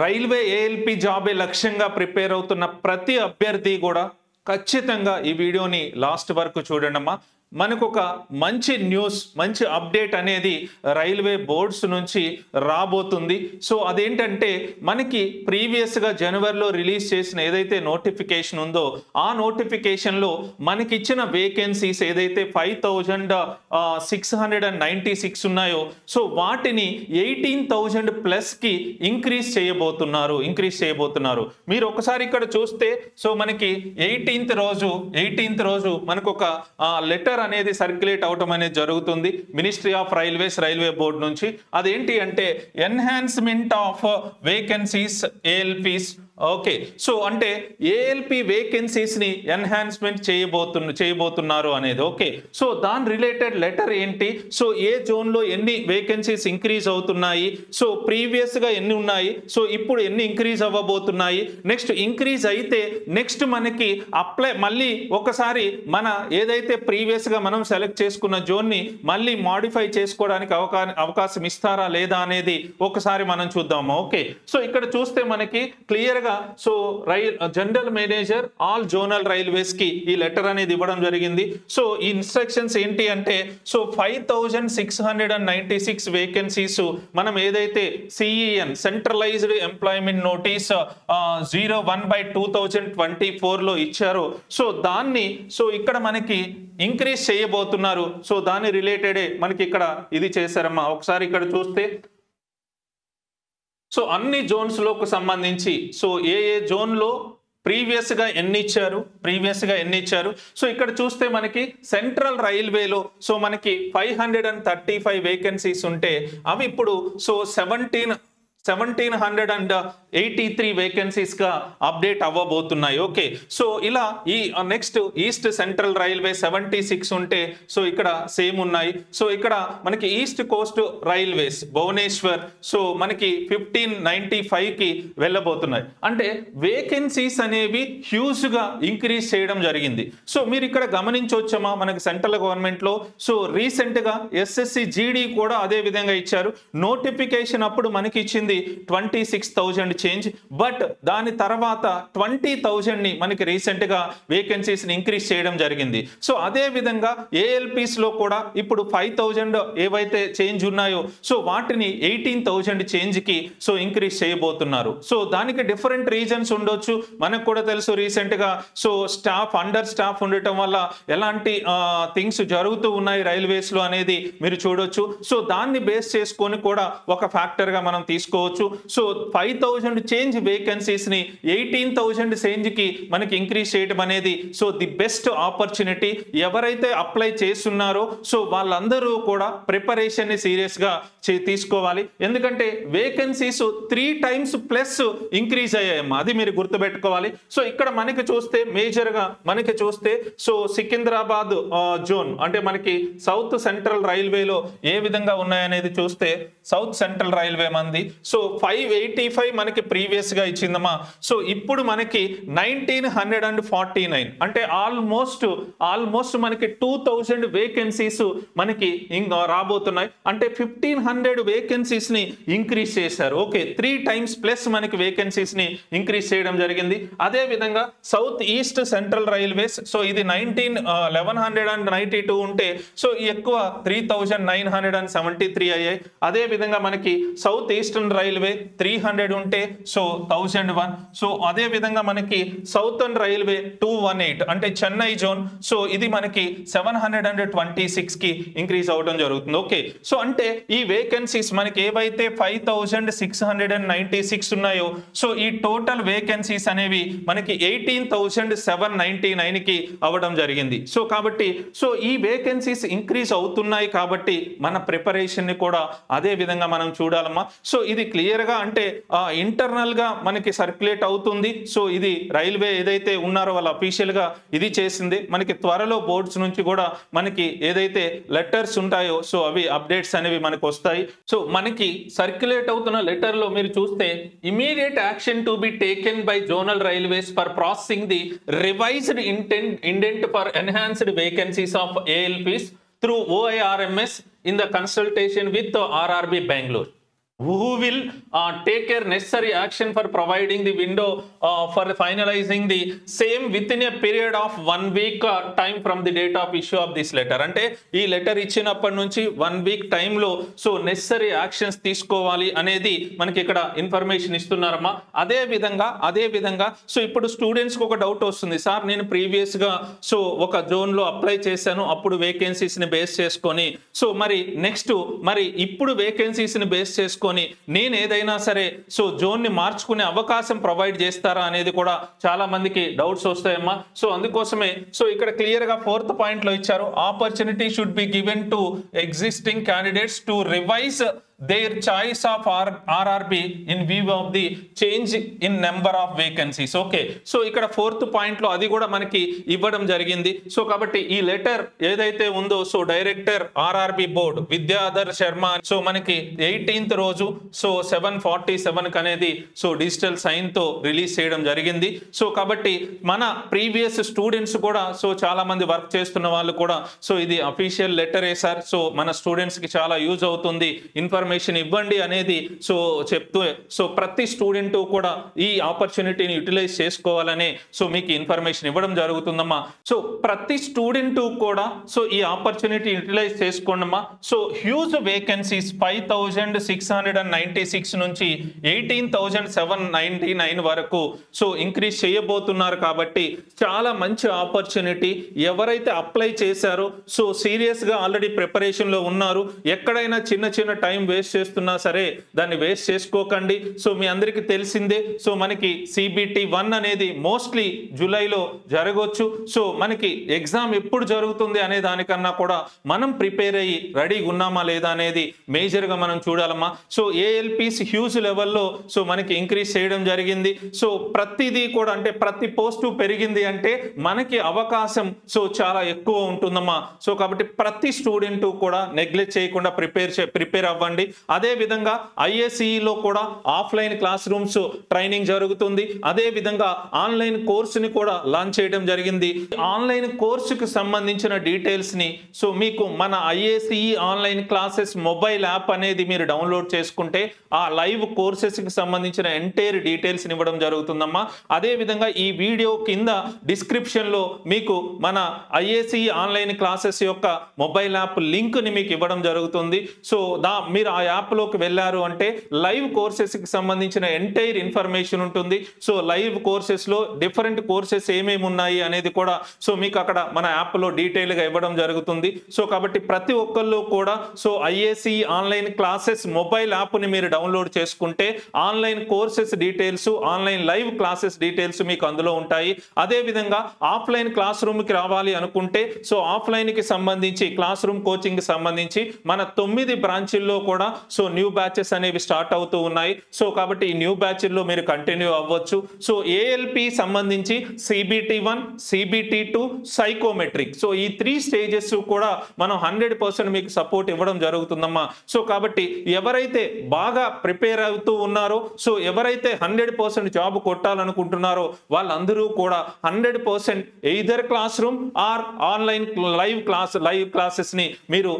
Railway ALP జాబే లక్ష్యంగా prepare అవుతున్న ప్రతి అభ్యర్థి కూడా ఖచ్చితంగా ఈ వీడియోని లాస్ట్ వరకు చూడండమ్మా. మనకు ఒక మంచి న్యూస్, మంచి అప్డేట్ అనేది రైల్వే బోర్డ్స్ నుంచి రాబోతుంది. సో అదేంటంటే మనకి ప్రీవియస్గా జనవరిలో రిలీజ్ చేసిన ఏదైతే నోటిఫికేషన్ ఉందో ఆ నోటిఫికేషన్లో మనకి ఇచ్చిన వేకెన్సీస్ ఏదైతే 5696 ఉన్నాయో సో వాటిని 18,000 ప్లస్కి ఇంక్రీజ్ చేయబోతున్నారు. మీరు ఒకసారి ఇక్కడ చూస్తే సో మనకి 18th రోజు మనకు ఒక లెటర్ అనేది సర్క్యులేట్ అవటం అనేది జరుగుతుంది మినిస్ట్రీ ఆఫ్ రైల్వే బోర్డ్ నుంచి. అదేంటి అంటే enhancement of vacancies ALPs. Okay, so అంటే ఏఎల్పి వేకెన్సీస్ ని ఎన్హాన్స్మెంట్ చేయబోతున్నారు అనేది. ఓకే, సో దాని రిలేటెడ్ లెటర్ ఏంటి, సో ఏ జోన్ లో ఎన్ని వేకెన్సీస్ ఇంక్రీజ్ అవుతున్నాయి, సో ప్రీవియస్ గా ఎన్ని ఉన్నాయి, సో ఇప్పుడు ఎన్ని ఇంక్రీజ్ అవ్వబోతున్నాయి, నెక్స్ట్ ఇంక్రీజ్ అయితే నెక్స్ట్ మనకి అప్లై మళ్ళీ ఒకసారి మన ఏదైతే ప్రీవియస్ గా మనం సెలెక్ట్ చేసుకున్న జోన్ ని మళ్ళీ మాడిఫై చేసుకోవడానికి అవకాశం ఇస్తారా లేదా అనేది ఒకసారి మనం చూద్దాము. ఓకే, సో ఇక్కడ చూస్తే మనకి క్లియర్ గా so general manager all zonal railways కి ఈ లెటర్ అనేది ఇవ్వడం జరిగింది. సో ఈ ఇన్స్ట్రక్షన్స్ ఏంటి అంటే సో 5696 వేకెన్సీస్ మనం ఏదైతే సిఈఎన్ సెంట్రలైజ్డ్ ఎంప్లాయ్మెంట్ నోటీస్ 01/2024 లో ఇచ్చారో సో దాన్ని సో ఇక్కడ మనకి ఇంక్రీజ్ చేయబోతున్నారు. సో దాని రిలేటెడే మనకి ఇక్కడ ఇది చేశారమ్మా. ఒకసారి ఇక్కడ చూస్తే సో అన్ని జోన్స్లోకి సంబంధించి సో ఏ జోన్లో ప్రీవియస్గా ఎన్ని ఇచ్చారు సో ఇక్కడ చూస్తే మనకి సెంట్రల్ రైల్వేలో సో మనకి 535 వేకెన్సీస్ ఉంటే అవి ఇప్పుడు సో 1783 వేకెన్సీస్ గా అప్డేట్ అవ్వబోతున్నాయి. ఓకే, సో ఇలా ఈ నెక్స్ట్ ఈస్ట్ సెంట్రల్ రైల్వే 76 ఉంటే సో ఇక్కడ సేమ్ ఉన్నాయి. సో ఇక్కడ మనకి east coast railways Bhubaneswar so మనకి 1595 కి వెళ్ళబోతున్నాయి. అంటే వేకెన్సీస్ అనేవి హ్యూజ్ గా ఇంక్రీజ్ చేయడం జరిగింది. సో మీరు ఇక్కడ గమనించవచ్చమ్మా, మనకి సెంట్రల్ గవర్నమెంట్ లో సో రీసెంట్ గా ఎస్ఎస్సి జీడీ కూడా అదే విధంగా ఇచ్చారు. నోటిఫికేషన్ అప్పుడు మనకి ఇచ్చింది 26,000 చేంజ్, బట్ దాని తర్వాత 20,000 ని మనకి రీసెంట్ గా వేకెన్సీస్ ని ఇంక్రీజ్ చేయడం జరిగింది. సో అదే విధంగా ఏఎల్పీస్ లో కూడా ఇప్పుడు 5,000 ఏవైతే చేంజ్ ఉన్నాయో సో వాటిని 18,000 చేంజ్ కి సో ఇంక్రీజ్ చేయబోతున్నారు. సో దానికి డిఫరెంట్ రీజన్స్ ఉండొచ్చు. మనకు కూడా తెలుసు రీసెంట్ గా సో అండర్ స్టాఫ్ ఉండటం వల్ల ఎలాంటి థింగ్స్ జరుగుతూ ఉన్నాయి రైల్వేస్ లో అనేది మీరు చూడొచ్చు. సో దాన్ని బేస్ చేసుకొని కూడా ఒక ఫ్యాక్టర్ గా మనం తీసుకోవచ్చు. సో 5,000 చేంజ్ వేకెన్సీస్ ని 18,000 చేంజ్ కి మనకి ఇంక్రీజ్ చేయడం అనేది సో ది బెస్ట్ ఆపర్చునిటీ. ఎవరైతే అప్లై చేస్తున్నారో సో వాళ్ళందరూ కూడా ప్రిపరేషన్ ని సీరియస్ గా తీసుకోవాలి. ఎందుకంటే వేకెన్సీస్ 3 times ప్లస్ ఇంక్రీజ్ అయ్యాయమ్మా, అది మీరు గుర్తుపెట్టుకోవాలి. సో ఇక్కడ మనకి చూస్తే మేజర్ గా మనకి చూస్తే సో సికింద్రాబాద్ జోన్ అంటే మనకి సౌత్ సెంట్రల్ రైల్వేలో ఏ విధంగా ఉన్నాయనేది చూస్తే సౌత్ సెంట్రల్ రైల్వే మంది సో 585 మనకి ప్రీవియస్ గా ఇచ్చిందమ్మా. సో ఇప్పుడు మనకి 1949 అంటే ఆల్మోస్ట్ మనకి 2000 వేకెన్సీస్ మనకి రాబోతున్నాయి. అంటే 1500 వేకెన్సీస్ ని ఇంక్రీజ్ చేశారు. ఓకే, 3 times ప్లస్ మనకి వేకెన్సీస్ ని ఇంక్రీజ్ చేయడం జరిగింది. అదే విధంగా south east central railways so ఇది 1192 ఉంటే సో ఎక్కువ 3973 అయ్యాయి. అదే విధంగా మనకి సౌత్ ఈస్టర్న్ రైల్వే 300 ఉంటే సో 1001. సో అదే విధంగా మనకి సౌతర్న్ రైల్వే 218 అంటే చెన్నై జోన్ సో ఇది మనకి 726 కి ఇంక్రీజ్ అవడం జరుగుతుంది. ఓకే, సో అంటే ఈ వేకెన్సీస్ మనకి ఏవైతే 5696 ఉన్నాయో సో ఈ టోటల్ వేకెన్సీస్ అనేవి మనకి 18,799 కి అవ్వడం జరిగింది. సో కాబట్టి సో ఈ వేకెన్సీస్ ఇంక్రీజ్ అవుతున్నాయి కాబట్టి మన ప్రిపరేషన్ ని కూడా అదే విధంగా మనం చూడాలమ్మా. సో ఇది క్లియర్ గా అంటే ఇంటర్నల్ గా మనకి సర్క్యులేట్ అవుతుంది. సో ఇది రైల్వే ఏదైతే ఉన్నారో వాళ్ళ అఫీషియల్ గా ఇది చేసింది. మనకి త్వరలో బోర్డ్స్ నుంచి కూడా మనకి ఏదైతే లెటర్స్ ఉంటాయో సో అవి అప్డేట్స్ అనేవి మనకు వస్తాయి. సో మనకి సర్క్యులేట్ అవుతున్న లెటర్ లో మీరు చూస్తే immediate action to be taken by zonal railways for processing the revised indent for enhanced vacancies of ALPs through OIRMS in the consultation with RRB Bangalore. who will take care necessary action for providing the window for finalizing the same within a period of 1 week time from the date of issue of this letter. అంటే ఈ letter ఇచ్చినప్పటి నుంచి 1 week టైంలో so necessary actions తీసుకోవాలి అనేది మనకి ఇక్కడ information ఇస్తున్నారమ్మా. అదే విధంగా సో ఇప్పుడు స్టూడెంట్స్కి ఒక డౌట్ వస్తుంది, సార్ నేను ప్రీవియస్గా సో ఒక జోన్లో అప్లై చేశాను, అప్పుడు వేకెన్సీస్ని బేస్ చేసుకొని సో మరి ఇప్పుడు వేకెన్సీస్ని బేస్ చేసుకొని నేను ఏదైనా సరే సో జోన్ ని మార్చుకునే అవకాశం ప్రొవైడ్ చేస్తారా అనేది కూడా చాలా మందికి డౌట్స్ వస్తాయమ్మా. సో అందుకోసమే సో ఇక్కడ క్లియర్ గా 4th పాయింట్ లో ఇచ్చారు, opportunity should be given to existing candidates to revise their choice of RRB in view of the change in number of vacancies. Okay, so ఇక్కడ 4th పాయింట్ లో అది కూడా మనకి ఇవ్వడం జరిగింది. సో కాబట్టి ఈ లెటర్ ఏదైతే ఉందో so director RRB board Vidyadhar Sharma so మనకి 18th రోజు సో 7:47 అనేది సో డిజిటల్ సైన్ తో రిలీజ్ చేయడం జరిగింది. సో కాబట్టి మన ప్రీవియస్ స్టూడెంట్స్ కూడా సో చాలా మంది వర్క్ చేస్తున్న వాళ్ళు కూడా సో ఇది అఫీషియల్ లెటరే సార్, సో మన స్టూడెంట్స్ కి చాలా యూజ్ అవుతుంది, ఇన్ఫర్మేషన్ ఇవ్వండి అనేది సో చెప్తూ సో ప్రతి స్టూడెంట్ కూడా ఈ ఆపర్చునిటీని యూటిలైజ్ చేసుకోవాలని సో మీకు ఇన్ఫర్మేషన్ ఇవ్వడం జరుగుతుందమ్మా. సో ప్రతి స్టూడెంట్ కూడా సో ఈ ఆపర్చునిటీ యూటిలైజ్ చేసుకోండమ్మా. సో హ్యూజ్ వేకెన్సీస్ 5,696 నుంచి 18,799 వరకు సో ఇంక్రీజ్ చేయబోతున్నారు. కాబట్టి చాలా మంచి ఆపర్చునిటీ. ఎవరైతే అప్లై చేశారో సో సీరియస్ గా ఆల్రెడీ ప్రిపరేషన్ లో ఉన్నారు, ఎక్కడైనా చిన్న టైం వేస్ట్ చేస్తున్నా సరే దాన్ని వేస్ట్ చేసుకోకండి. సో మీ అందరికీ తెలిసిందే సో మనకి CBT 1 అనేది మోస్ట్లీ జూలైలో జరగవచ్చు. సో మనకి ఎగ్జామ్ ఎప్పుడు జరుగుతుంది అనే దానికన్నా కూడా మనం ప్రిపేర్ అయ్యి రెడీగా ఉన్నామా లేదా అనేది మేజర్గా మనం చూడాలమ్మా. సో ALPs హ్యూజ్ లెవెల్లో సో మనకి ఇంక్రీజ్ చేయడం జరిగింది. సో ప్రతిదీ కూడా అంటే ప్రతి పోస్టు పెరిగింది అంటే మనకి అవకాశం సో చాలా ఎక్కువ ఉంటుందమ్మా. సో కాబట్టి ప్రతి స్టూడెంట్ కూడా నెగ్లెక్ట్ చేయకుండా ప్రిపేర్ అవ్వండి. అదే విధంగా IACEలో కూడా ఆఫ్లైన్ క్లాస్ రూమ్స్ ట్రైనింగ్ జరుగుతుంది. అదే విధంగా ఆన్లైన్ కోర్సుని కూడా లాంచ్ చేయడం జరిగింది. ఆన్లైన్ కోర్సుకు సంబంధించిన డీటెయిల్స్ ని సో మీకు మన IACE online classes mobile app అనేది మీరు డౌన్లోడ్ చేసుకుంటే ఆ లైవ్ కోర్సెస్ కి సంబంధించిన ఎంటైర్ డీటెయిల్స్ ఇవ్వడం జరుగుతుందమ్మా. అదే విధంగా ఈ వీడియో కింద డిస్క్రిప్షన్ లో మీకు మన IACE ఆన్లైన్ క్లాసెస్ యొక్క మొబైల్ యాప్ లింక్ ని మీకు ఇవ్వడం జరుగుతుంది. సో మీరు ఆ యాప్ లోకి వెళ్ళారు అంటే లైవ్ కోర్సెస్ కి సంబంధించిన ఎంటైర్ ఇన్ఫర్మేషన్ ఉంటుంది. సో లైవ్ కోర్సెస్ లో డిఫరెంట్ కోర్సెస్ ఏమేమి ఉన్నాయి అనేది కూడా సో మీకు అక్కడ మన యాప్ లో డీటెయిల్ గా ఇవ్వడం జరుగుతుంది. సో కాబట్టి ప్రతి ఒక్కళ్ళు కూడా so IACE online classes mobile app ని మీరు డౌన్లోడ్ చేసుకుంటే online courses details, online live classes details మీకు అందులో ఉంటాయి. అదే విధంగా ఆఫ్లైన్ క్లాస్ రూమ్ కి రావాలి అనుకుంటే సో ఆఫ్లైన్ కి సంబంధించి క్లాస్ రూమ్ కోచింగ్ కి సంబంధించి మన 9 బ్రాంచీల్లో కూడా సో న్యూ బ్యాచెస్ అనేవి స్టార్ట్ అవుతూ ఉన్నాయి. సో కాబట్టి ఈ న్యూ బ్యాచ్ల్లో మీరు కంటిన్యూ అవ్వచ్చు. సో ALP సంబంధించి CBT 1, CBT 2, సైకోమెట్రిక్ సో ఈ 3 స్టేజెస్ కూడా మనం 100% మీకు సపోర్ట్ ఇవ్వడం జరుగుతుందమ్మా. సో కాబట్టి ఎవరైతే బాగా ప్రిపేర్ అవుతూ ఉన్నారో సో ఎవరైతే 100% జాబ్ కొట్టాలనుకుంటున్నారో వాళ్ళందరూ కూడా 100% either classroom or online live classes ని మీరు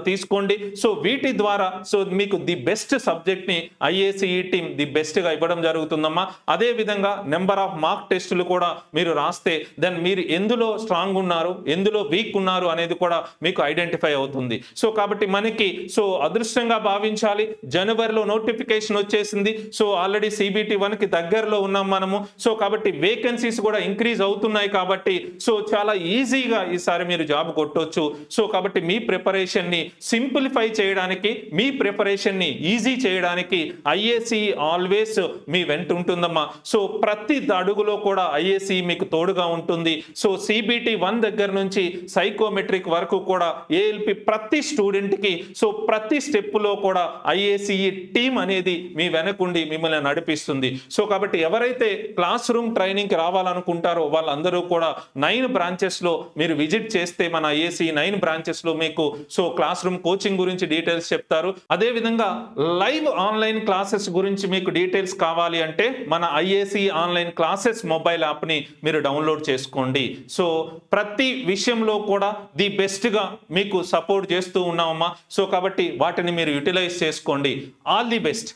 తీసుకోండి. సో వీటి ద్వారా సో మీకు ది బెస్ట్ సబ్జెక్ట్ ని IACE టీమ్ ది బెస్ట్ గా ఇవ్వడం జరుగుతుందమ్మా. అదే విధంగా నెంబర్ ఆఫ్ మార్క్ టెస్టులు కూడా మీరు రాస్తే దెన్ మీరు ఎందులో స్ట్రాంగ్ ఉన్నారు, ఎందులో వీక్ ఉన్నారు అనేది కూడా మీకు ఐడెంటిఫై అవుతుంది. సో కాబట్టి మనకి సో అదృష్టంగా భావించాలి, జనవరిలో నోటిఫికేషన్ వచ్చేసింది. సో ఆల్రెడీ CBT 1 కి దగ్గరలో ఉన్నాం మనము. సో కాబట్టి వేకెన్సీస్ కూడా ఇంక్రీజ్ అవుతున్నాయి కాబట్టి సో చాలా ఈజీగా ఈసారి మీరు జాబ్ కొట్టొచ్చు. సో కాబట్టి మీ ప్రిపరేషన్ ని సింప్లిఫై చేయడానికి, మీ ప్రిపరేషన్ ని ఈజీ చేయడానికి IACE ఆల్వేస్ మీ వెంట ఉంటుందమ్మా. సో ప్రతి అడుగులో కూడా IACE మీకు తోడుగా ఉంటుంది. సో CBT 1 దగ్గర నుంచి సైకోమెట్రిక్ వరకు కూడా ALP ప్రతి స్టూడెంట్ కి సో ప్రతి స్టెప్ లో కూడా IACE టీమ్ అనేది మీ వెనకుండి మిమ్మల్ని నడిపిస్తుంది. సో కాబట్టి ఎవరైతే క్లాస్ రూమ్ ట్రైనింగ్ కి రావాలనుకుంటారో వాళ్ళందరూ కూడా 9 బ్రాంచెస్ లో మీరు విజిట్ చేస్తే మన IACE 9 బ్రాంచెస్ లో మీకు సో క్లాస్ రూమ్ కోచింగ్ గురించి డీటెయిల్స్ చెప్తారు. అదే విధంగా లైవ్ ఆన్లైన్ క్లాసెస్ గురించి మీకు డీటెయిల్స్ కావాలి అంటే మన ఐఏసి ఆన్లైన్ క్లాసెస్ మొబైల్ యాప్ని మీరు డౌన్లోడ్ చేసుకోండి. సో ప్రతి విషయంలో కూడా ది బెస్ట్గా మీకు సపోర్ట్ చేస్తూ ఉన్నామమ్మా. సో కాబట్టి వాటిని మీరు యూటిలైజ్ చేసుకోండి. All the best.